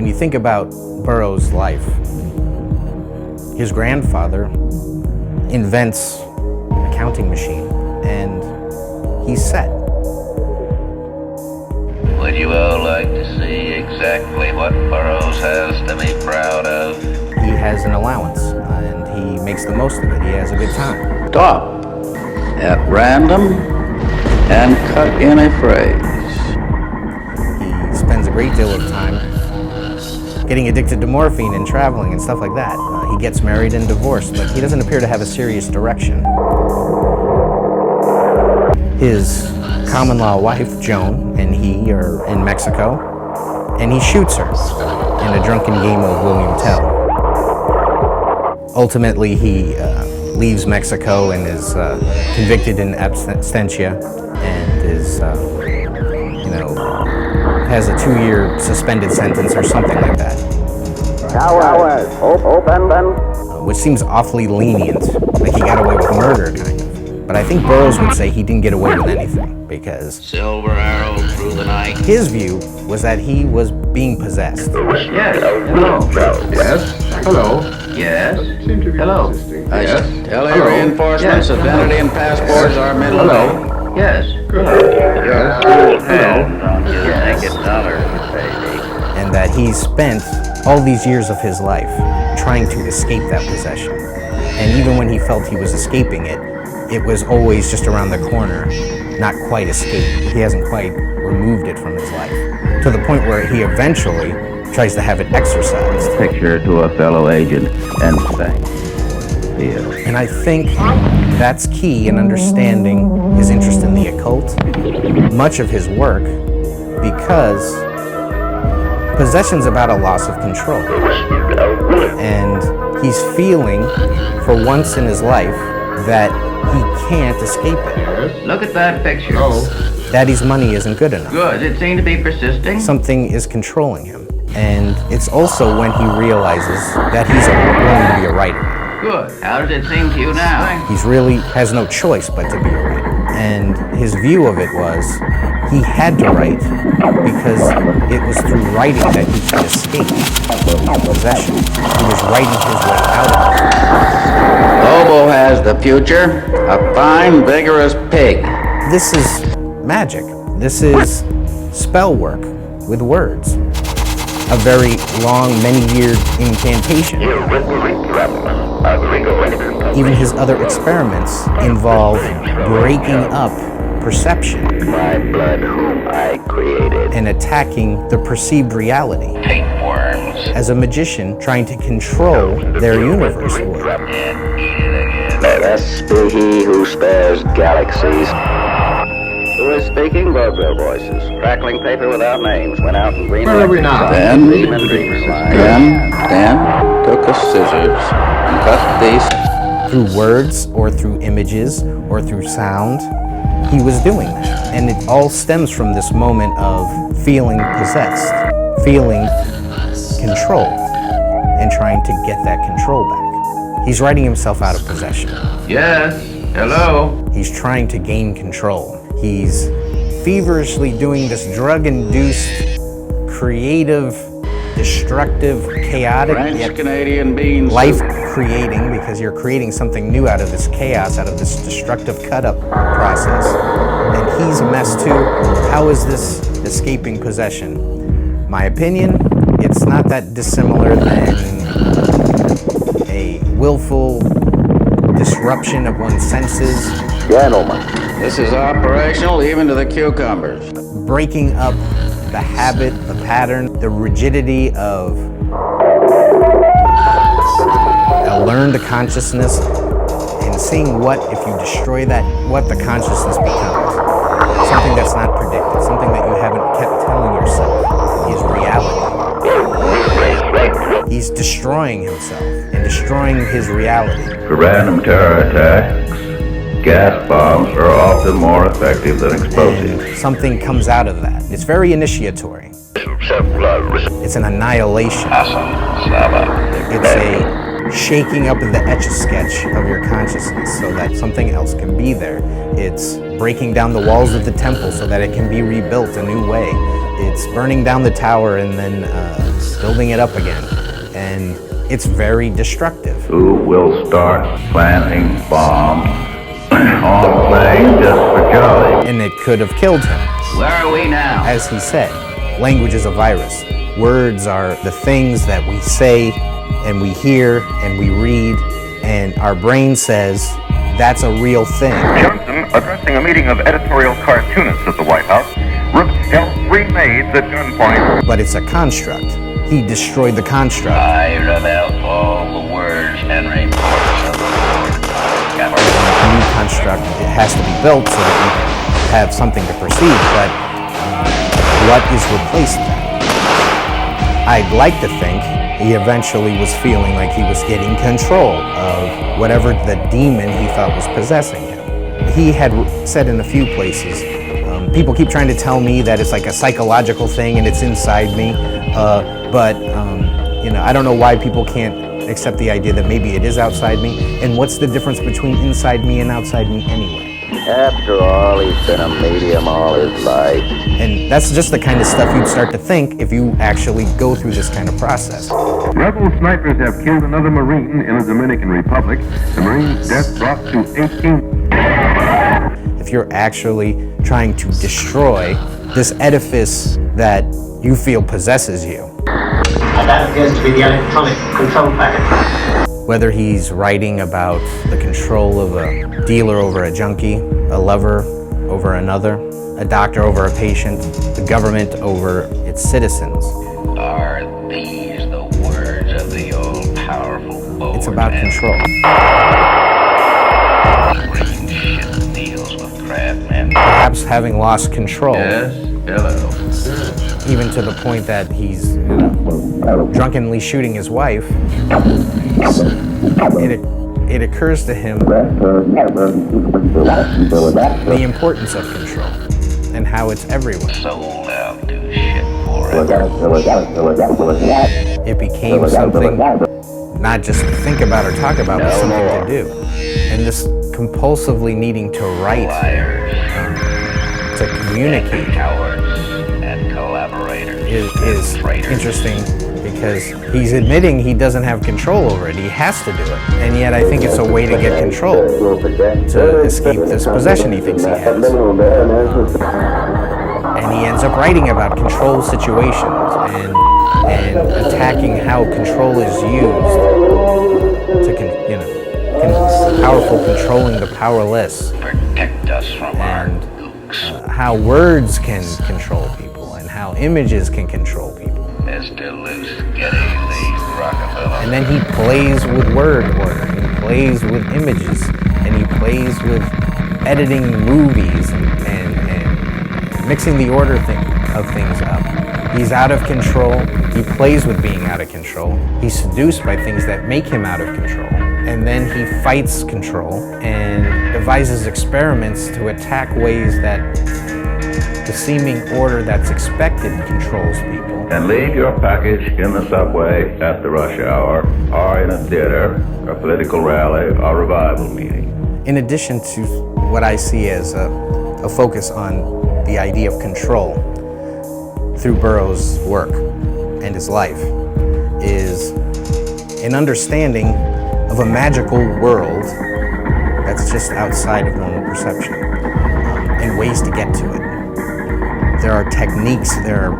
you think about Burroughs' life, his grandfather invents a counting machine, and he's set. Would you all like to see exactly what Burroughs has to be proud of? He has an allowance, and he makes the most of it. He has a good time. Stop at random and cut in a phrase. He spends a great deal of time getting addicted to morphine and traveling and stuff like that. He gets married and divorced, but he doesn't appear to have a serious direction. His common-law wife, Joan, and he are in Mexico, and he shoots her in a drunken game of William Tell. Ultimately, he leaves Mexico and is convicted in absentia and is, has a 2-year suspended sentence or something like that. Cowards, open. Which seems awfully lenient, like he got away with murder, kind of. But I think Burroughs would say he didn't get away with anything, because Silver arrow through the night. his view was that he was being possessed. Yes. Hello. Yes. Hello. Yes. Seem to be Hello. persisting. I Yes. tell you, Hello. reinforcements, Yes. identity and passports are middle Hello. Yes. Good. Yes. Hello. Naked dollar, baby. And that he spent all these years of his life trying to escape that possession. And even when he felt he was escaping it, it was always just around the corner, not quite escaped. He hasn't quite removed it from his life, to the point where he eventually tries to have it exorcised. Picture to a fellow agent and think. Feel. And I think that's key in understanding his interest in the occult, much of his work, because possession's about a loss of control. And he's feeling, for once in his life, that he can't escape it. Look at that picture. Oh. Daddy's money isn't good enough. Good. It seemed to be persisting. Something is controlling him. And it's also when he realizes that he's going to be a writer. Good. How does it seem to you now? He's really has no choice but to be a writer. And his view of it was he had to write because it was through writing that he could escape possession. He was writing his way out of it. Lobo has the future, a fine, vigorous pig. This is magic. This is spell work with words. A very long, many-year incantation. Even his other experiments involve breaking up perception My blood, whom I created. and attacking the perceived reality. Tapeworms. As a magician trying to control their universe would. And eat it again. Blessed be he who spares galaxies. Who is speaking? Vaudeville voices. Crackling paper without names. Went out and green. Where are we now? Then Good. took a scissors and cut these. Through words or through images or through sound, he was doing that. And it all stems from this moment of feeling possessed, feeling controlled, and trying to get that control back. He's writing himself out of possession. Yes. Hello. He's trying to gain control. He's feverishly doing this drug-induced, creative, destructive, chaotic, French yet Canadian beans. life-creating, because you're creating something new out of this chaos, out of this destructive cut-up process. And he's a mess too. How is this escaping possession? My opinion, it's not that dissimilar than a willful disruption of one's senses, Gentlemen, this is operational even to the cucumbers. breaking up the habit, the pattern, the rigidity of a learned consciousness, and seeing what, if you destroy that, what the consciousness becomes. Something that's not predicted, something that you haven't kept telling yourself is reality. He's destroying himself and destroying his reality. For random terror attacks, gas bombs are often more effective than explosives. And something comes out of that. It's very initiatory. It's an annihilation. It's a shaking up of the Etch-a-Sketch of your consciousness so that something else can be there. It's breaking down the walls of the temple so that it can be rebuilt a new way. It's burning down the tower and then building it up again. And it's very destructive. Who will start planting bombs on planes just for jolly? And it could have killed him. Where are we now? As he said, language is a virus. Words are the things that we say and we hear and we read, and our brain says that's a real thing. Johnson, addressing a meeting of editorial cartoonists at the White House, held 3 maids at gunpoint. But it's a construct. He destroyed the construct. I rub out all the words and reports of the Lord. A new construct, it has to be built so that you can have something to perceive, but what is replaced then? I'd like to think he eventually was feeling like he was getting control of whatever the demon he thought was possessing him. He had said in a few places, people keep trying to tell me that it's like a psychological thing and it's inside me, but I don't know why people can't accept the idea that maybe it is outside me. And what's the difference between inside me and outside me anyway? After all, he's been a medium all his life. And that's just the kind of stuff you'd start to think if you actually go through this kind of process. Rebel snipers have killed another Marine in the Dominican Republic. The Marine's death brought to 18. If you're actually trying to destroy this edifice that you feel possesses you. And that appears to be the electronic control packet. Whether he's writing about the control of a dealer over a junkie, a lover over another, a doctor over a patient, the government over its citizens. Are these the words of the all-powerful board? It's about control. Green shit deals with craftsmen. Perhaps having lost control, Yes, hello. even to the point that he's drunkenly shooting his wife, it occurs to him the importance of control and how it's everywhere. Sold out to shit forever. It became something not just to think about or talk about, but something to do. And this compulsively needing to write, Liars, to communicate, cowards, and collaborators. is interesting because he's admitting he doesn't have control over it. He has to do it. And yet I think it's a way to get control, to escape this possession he thinks he has. And he ends up writing about control situations and attacking how control is used to, powerful controlling the powerless, Protect us from our and gooks. how words can control people and how images can control people. Mr. Loose Getty Lee Rockefeller. And then he plays with word order, he plays with images, and he plays with editing movies and mixing the order of things up. He's out of control. He plays with being out of control. He's seduced by things that make him out of control. And then he fights control and devises experiments to attack ways that the seeming order that's expected controls people. And leave your package in the subway at the rush hour, or in a theater, a political rally, or revival meeting. In addition to what I see as a focus on the idea of control through Burroughs' work and his life, is an understanding of a magical world that's just outside of normal perception, and ways to get to it. There are techniques, there are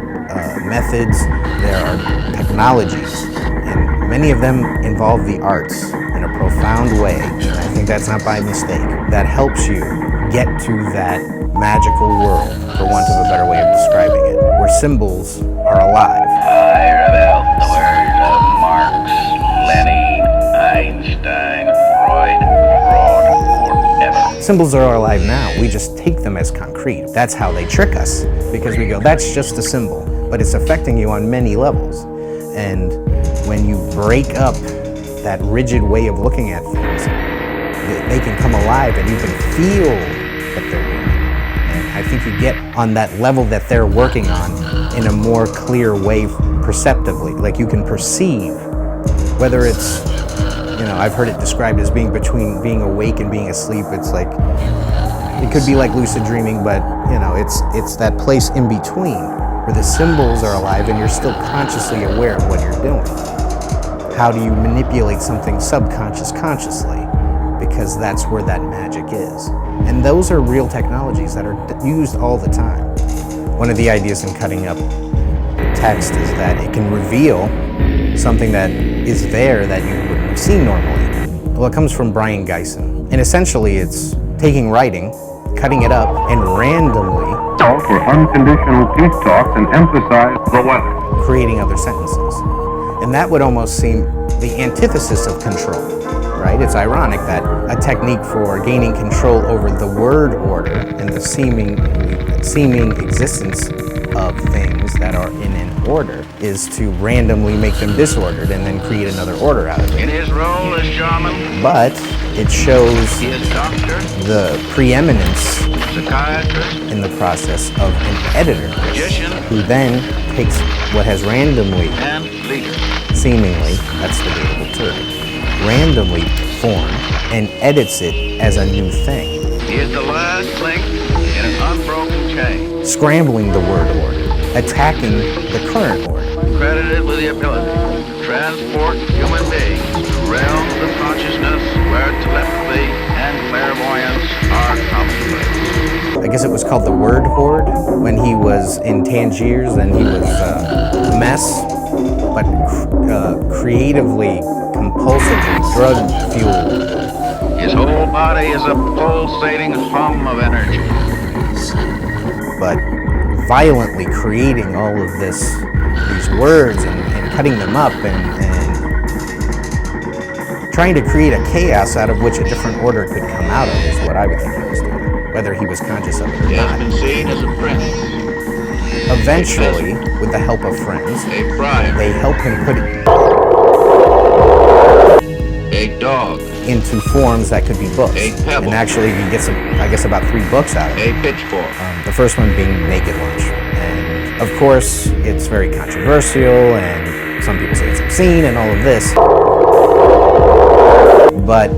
methods, there are technologies, and many of them involve the arts in a profound way, and I think that's not by mistake, that helps you get to that magical world, for want of a better way of describing it, where symbols are alive. Higher about the words of Marx, Lenin, Einstein, Freud, forever. Symbols are alive now. We just take them as concrete. That's how they trick us, because we go, that's just a symbol, but it's affecting you on many levels. And when you break up that rigid way of looking at things, they can come alive and you can feel that they're moving. And I think you get on that level that they're working on in a more clear way perceptively. Like you can perceive, whether it's, I've heard it described as being between being awake and being asleep. It's like, it could be like lucid dreaming, but it's that place in between where the symbols are alive and you're still consciously aware of what you're doing. How do you manipulate something subconscious consciously? Because that's where that magic is. And those are real technologies that are used all the time. One of the ideas in cutting up text is that it can reveal something that is there that you wouldn't have seen normally. Well, it comes from Brian Geisen. And essentially it's taking writing, cutting it up, and randomly Call for unconditional peace talks and emphasize the weather. creating other sentences. And that would almost seem the antithesis of control, right? It's ironic that a technique for gaining control over the word order and the seeming existence of things that are in an order is to randomly make them disordered and then create another order out of it. In his role as shaman, But it shows he is doctor, the preeminence psychiatrist, in the process of an editor magician, who then takes what has randomly, and leader. seemingly, that's the debatable term, randomly formed and edits it as a new thing, He is the last link in an unbroken chain, scrambling the word order, attacking the current order. credited with the ability to transport human beings to realms of consciousness where telepathy and clairvoyance are commonplace. I guess it was called the Word Horde when he was in Tangiers, and he was a mess, but creatively, compulsively drug-fueled. His whole body is a pulsating hum of energy. But violently creating all of these words and cutting them up and trying to create a chaos out of which a different order could come out of is what I would think he was doing, whether he was conscious of it or He has not. been seen as a prince, Eventually, with the help of friends, a friar, they help him put it a dog, into forms that could be books. A pebble. And actually, he gets, I guess, about 3 books out of it. a pitchfork. The first one being Naked Lunch. And of course, it's very controversial, and some people say it's obscene and all of this. But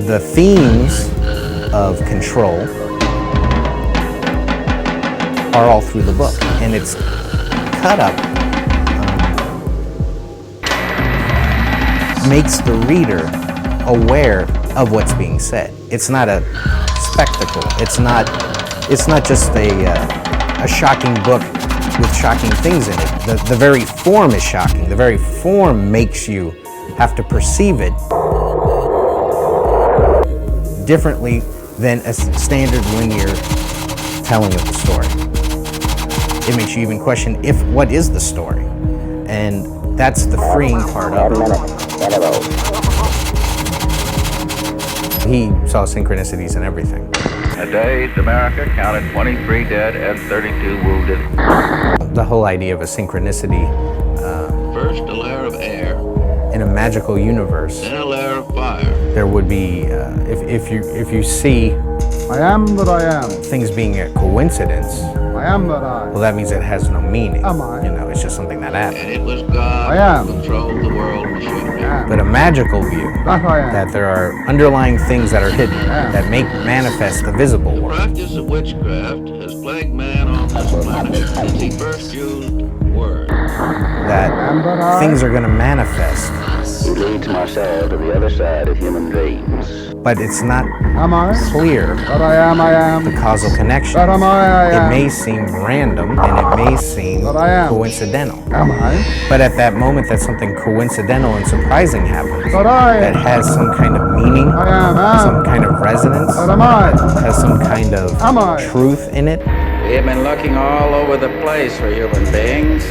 the themes of control are all through the book. And it's cut up, makes the reader aware of what's being said. It's not a spectacle. It's not just a shocking book with shocking things in it. The very form is shocking. The very form makes you have to perceive it differently than a standard linear telling of the story. It makes you even question what is the story? And that's the freeing part of it. He saw synchronicities in everything. A day, America counted 23 dead and 32 wounded. The whole idea of a synchronicity First a layer of air, in a magical universe, then a layer of fire. there would be, if you see I am that I am. things being a coincidence, I am that I. well, that means it has no meaning. Am I? You know, it's just something that happened. And it was God I am. who controlled the world machinery. But a magical view, That I am. that there are underlying things that are hidden, that make manifest the visible The world. practice of witchcraft has plagued man on this planet since he first used words. That things are going to manifest, He leads Marcel to the other side of human dreams. but it's not Am I? clear That I am, I am. the causal connection. That am I It am. may seem random and it may seem That I am. coincidental. Am I? But at that moment that something coincidental and surprising happens, That I that has some kind of meaning, I am. some kind of resonance, That am I. has some kind of Am I? truth in it, We have been looking all over the place for human beings.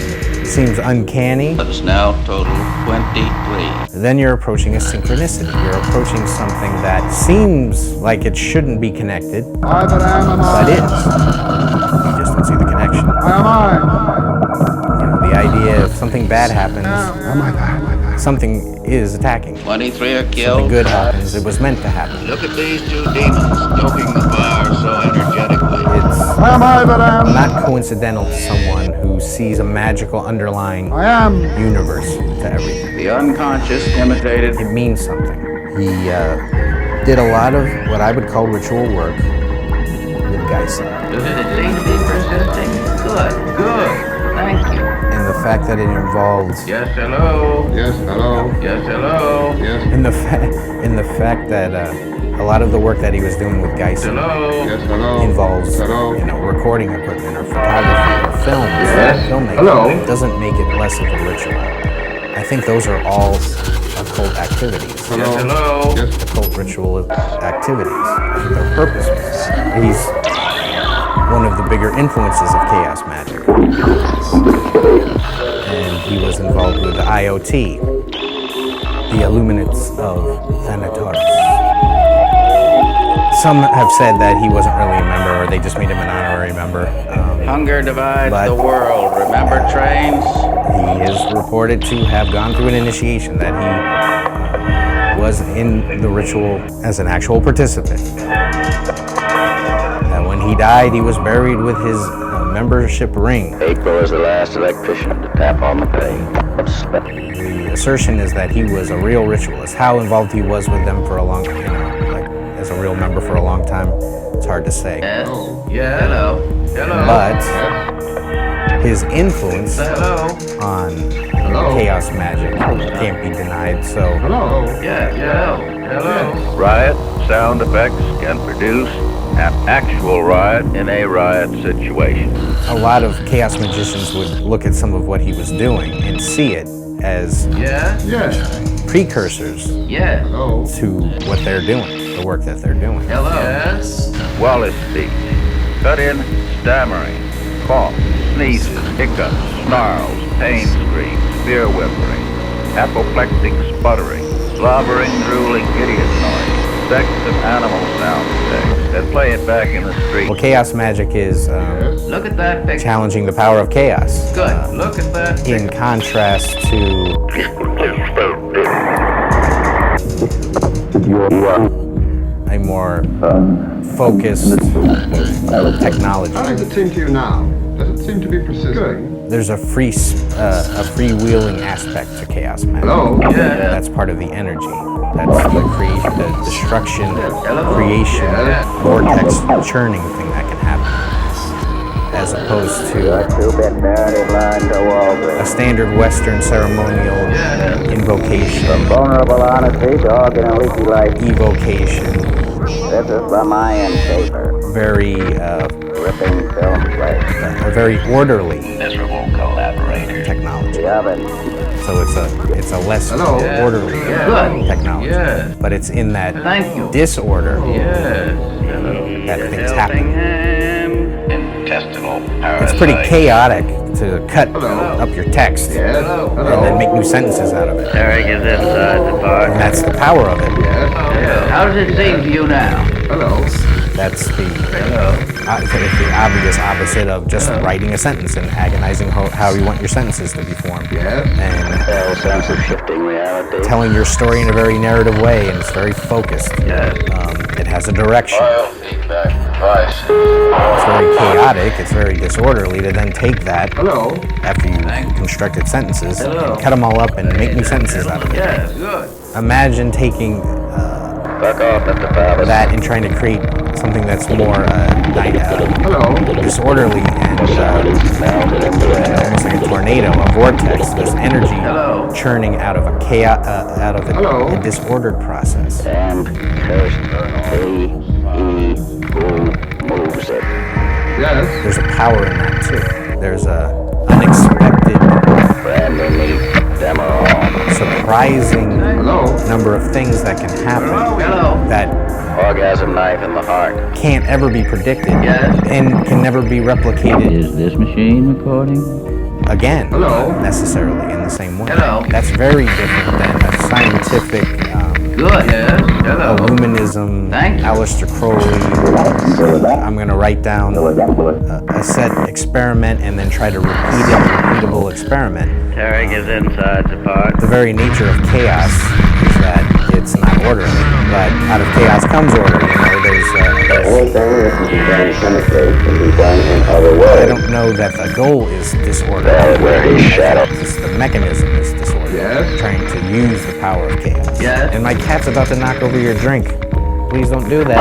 seems uncanny, It's now total 23. then you're approaching a synchronicity. You're approaching something that seems like it shouldn't be connected, I that am I. but is. You just don't see the connection. I am I. You know, the idea if something bad happens, Am I that? Am I that? something is attacking. 23 are Something killed. good happens. It was meant to happen. Look at these two demons stoking the fire so energetically. It's Am I that am? not coincidental to someone who sees a magical underlying I am. universe to everything. The unconscious imitated. It means something. He did a lot of what I would call ritual work with Geisen. Does it seem to be persisting? Good, good. Thank you. and the fact that it involved Yes, hello. Yes, hello. Yes, hello. Yes, and the fact that a lot of the work that he was doing with Geisen Hello. yes, hello. involves Hello. recording equipment or photography or films, filmmaking. Hello. Doesn't make it less of a ritual. I think those are all occult activities. Hello. Hello. Yes, Occult ritual activities. They're purposeful. He's one of the bigger influences of chaos magic. And he was involved with the IoT, the Illuminates of Thanatos. Some have said that he wasn't really a member, or they just made him an honorary member. Hunger divides But- the world. Remember trains? He is reported to have gone through an initiation, that he was in the ritual as an actual participant. That when he died, he was buried with his membership ring. April is the last electrician to tap on the pane. The assertion is that he was a real ritualist. How involved he was with them for a long, like as a real member for a long time, it's hard to say. Yes. Yeah. Hello. Hello. But his influence Hello. on Hello. chaos magic can't be denied. So hello. Yeah. Hello. Hello. Riot sound effects can produce an actual riot in a riot situation. a lot of chaos magicians would look at some of what he was doing and see it as Yeah. Yes, precursors Yeah. hello. to what they're doing, the work that they're doing. Hello. Yes. Wallace speech. Cut in stammering, cough, sneezes, hiccups, snarls, pain screams, fear whimpering, apoplectic sputtering, slobbering, drooling, idiot noise, sex and animal sound effects. Then play it back in the street. Well, chaos magic is Look at that picture. challenging the power of chaos. Good. Look at that. In contrast to a more focused technology. How does it seem to you now? Does it seem to be persisting? Good. There's a freewheeling aspect to chaos magic. Hello. Yeah. That's part of the energy. That's the the destruction, creation, Yeah. vortex churning thing that can happen, as opposed to a standard Western ceremonial invocation, Vulnerable honesty, dog in a leaky life. evocation, This is the Mayan paper. very Ripping film plate. a very orderly Miserable collaborator. technology. The oven. So it's a less Hello. orderly Good. technology. Yeah. But it's in that Thank you. disorder Yeah. that things happen. Intestinal It's pretty chaotic to cut Hello. up your text Yes, and then hello. make new sentences out of it. Eric is inside the park. And that's the power of it. Yes, How does it seem to you now? hello. That's the obvious opposite of just writing a sentence and agonizing how you want your sentences to be formed. Yes. And Fell sense of shifting reality. telling your story in a very narrative way, and it's very focused. It has a direction. It's very chaotic, it's very disorderly to then take that Hello. after you constructed sentences and cut them all up and make new sentences out of it. Yeah. Good. Imagine taking Fuck off, Mr. Travis. that and trying to create something that's more Hello. disorderly and almost like a tornado, a vortex. There's energy Hello. churning out of a chaos, out of Hello. a disordered process. And first, he who moves it. Yes. There's a power in that too. There's a unexpected, Brand new meat. Them are all. surprising Hello. number of things that can happen Hello. that Orgasm knife in the heart. can't ever be predicted Yes. and can never be replicated Is this machine recording? again Hello. necessarily in the same way. Hello. That's very different than a scientific Good. Yes. Hello. Illuminism, Thank you. Aleister Crowley. I'm going to write down a set experiment and then try to repeat it, repeatable experiment. Eric is inside the park. The very nature of chaos is that it's not orderly, but out of chaos comes order. There's Anything that can be done chemically can be done in other I ways. don't know that the goal is disorder. There where his shadow. It's the mechanism is disorder. Yes. Trying to use the power of chaos. Yes. And my cat's about to knock over your drink. Please don't do that.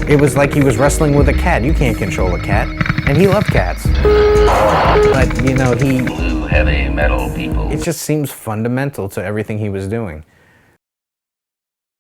It was like he was wrestling with a cat. You can't control a cat. And he loved cats. But, you know, Blue heavy metal people. it just seems fundamental to everything he was doing.